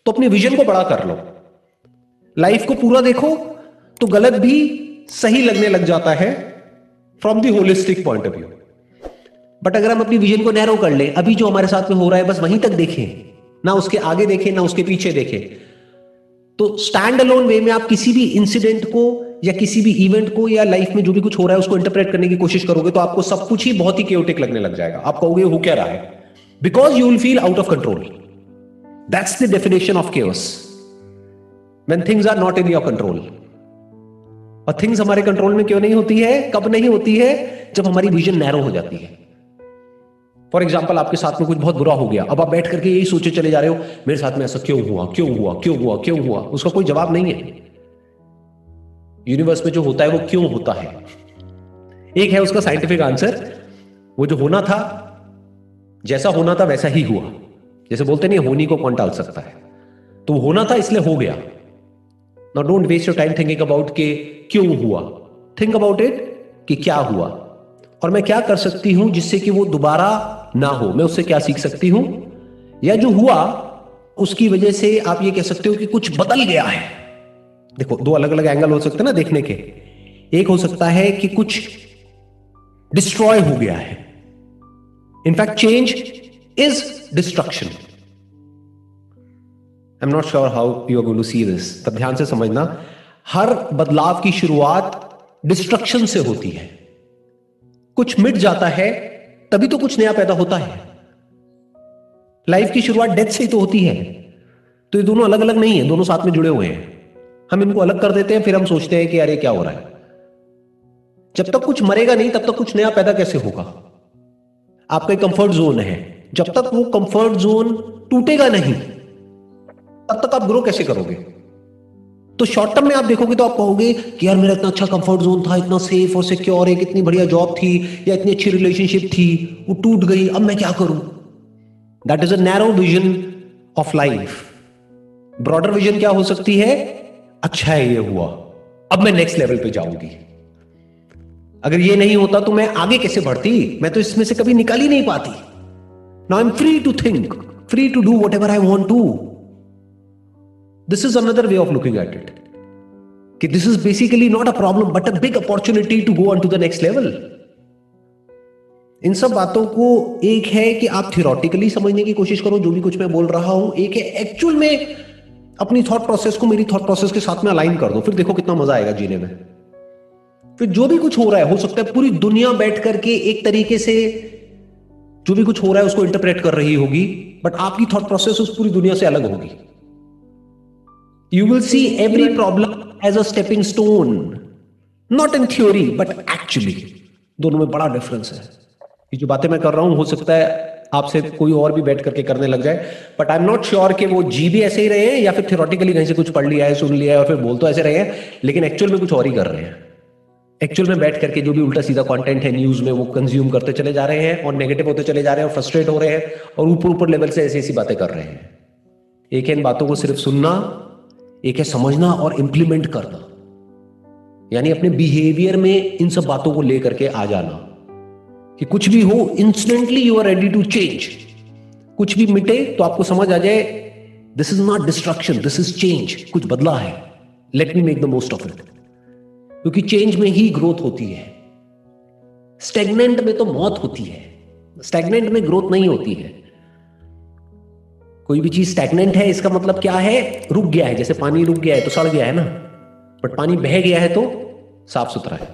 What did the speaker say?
तो अपने विजन को बड़ा कर लो। लाइफ को पूरा देखो तो गलत भी सही लगने लग जाता है from the holistic point of view. But अगर हम अपनी विजन को नैरो कर ले, अभी जो हमारे साथ में हो रहा है बस वहीं तक देखें, ना उसके आगे देखें ना उसके पीछे देखें, तो स्टैंड अलोन वे में आप किसी भी इंसिडेंट को या किसी भी इवेंट को या लाइफ में जो भी कुछ हो रहा है उसको इंटरप्रेट करने की कोशिश करोगे तो आपको सब कुछ ही बहुत ही केओटिक लगने लग जाएगा। आप कहोगे हो क्या रहा है, because you will feel out of control. That's the definition of chaos, when things are not in your control. और थिंग्स हमारे कंट्रोल में क्यों नहीं होती है, कब नहीं होती है? जब हमारी विजन नैरो हो जाती है। फॉर एग्जाम्पल, आपके साथ में कुछ बहुत बुरा हो गया, अब आप बैठ करके यही सोचे चले जा रहे हो मेरे साथ में ऐसा क्यों हुआ, क्यों हुआ, क्यों हुआ, क्यों हुआ। उसका कोई जवाब नहीं है। यूनिवर्स में जो होता है वो क्यों होता है, एक है उसका साइंटिफिक आंसर। वो जो होना था, जैसा होना था वैसा ही हुआ। जैसे बोलते नहीं होनी को कौन टाल सकता है, तो होना था इसलिए हो गया। Now don't waste your time thinking about के क्यों हुआ, थिंक अबाउट इट कि क्या हुआ और मैं क्या कर सकती हूं जिससे कि वो दोबारा ना हो। मैं उससे क्या सीख सकती हूं, या जो हुआ उसकी वजह से आप ये कह सकते हो कि कुछ बदल गया है। देखो, दो अलग अलग एंगल हो सकते हैं ना देखने के। एक हो सकता है कि कुछ डिस्ट्रॉय हो गया है। In fact change is destruction. I am not sure how you are going to see this, पर ध्यान से समझना, हर बदलाव की शुरुआत डिस्ट्रक्शन से होती है। कुछ मिट जाता है तभी तो कुछ नया पैदा होता है। लाइफ की शुरुआत डेथ से ही तो होती है। तो ये दोनों अलग अलग नहीं है, दोनों साथ में जुड़े हुए हैं। हम इनको अलग कर देते हैं, फिर हम सोचते हैं कि यार ये क्या हो रहा है। जब तक कुछ मरेगा नहीं तब तक कुछ नया पैदा कैसे होगा। आपका एक कंफर्ट जोन है, जब तक वो कंफर्ट जोन टूटेगा नहीं तब तक आप ग्रो कैसे करोगे। तो शॉर्ट टर्म में आप देखोगे तो आप कहोगे कि यार मेरा इतना अच्छा कंफर्ट जोन था, इतना सेफ और सिक्योर, एक इतनी बढ़िया जॉब थी या इतनी अच्छी रिलेशनशिप थी, वो टूट गई, अब मैं क्या करूं। That is a narrow vision of life. Broader vision क्या हो सकती है, अच्छा है ये हुआ, अब मैं नेक्स्ट लेवल पे जाऊंगी। अगर ये नहीं होता तो मैं आगे कैसे बढ़ती, मैं तो इसमें से कभी निकल ही नहीं पाती। Now I am free to think, free to do whatever I want to. This is another way of looking at it, कि this is basically not a problem but a big opportunity to go on to the next level. इन सब बातों को, एक है कि आप theoretically समझने की कोशिश करो जो भी कुछ मैं बोल रहा हूं, एक है एक्चुअल में अपनी थॉट प्रोसेस को मेरी थॉट प्रोसेस के साथ में अलाइन कर दो, फिर देखो कितना मजा आएगा जीने में। फिर जो भी कुछ हो रहा है, हो सकता है पूरी दुनिया बैठ करके एक तरीके से जो भी कुछ हो रहा है उसको इंटरप्रेट कर रही होगी, बट आपकी थॉट प्रोसेस उस पूरी दुनिया से अलग होगी। You will see every problem as a stepping stone, not in theory, but actually. दोनों में बड़ा डिफरेंस है। ये जो बातें मैं कर रहा हूं, हो सकता है आपसे कोई और भी बैठ करके करने लग जाए, but I am not sure कि वो जी भी ऐसे ही रहे हैं या फिर थियोरेटिकली कहीं से कुछ पढ़ लिया है, सुन लिया है और फिर बोल तो ऐसे रहे हैं, लेकिन एक्चुअल में कुछ और ही कर रहे हैं। एक्चुअल में बैठ करके जो भी उल्टा सीधा कंटेंट है न्यूज में, वो कंज्यूम करते चले जा रहे हैं और नेगेटिव होते चले जा रहे हैं और फ्रस्ट्रेट हो रहे हैं और ऊपर ऊपर लेवल से ऐसी ऐसी बातें कर रहे हैं। एक है इन बातों को सिर्फ सुनना, एक है समझना और इंप्लीमेंट करना, यानी अपने बिहेवियर में इन सब बातों को लेकर के आ जाना कि कुछ भी हो instantly you are ready to change. कुछ भी मिटे तो आपको समझ आ जाए this is not destruction, this is change. कुछ बदला है, let me make the most of it. क्योंकि चेंज में ही ग्रोथ होती है। स्टैग्नेंट में तो मौत होती है, स्टैग्नेंट में ग्रोथ नहीं होती है। कोई भी चीज स्टैग्नेंट है इसका मतलब क्या है, रुक गया है। जैसे पानी रुक गया है तो सड़ गया है ना, बट पानी बह गया है तो साफ सुथरा है।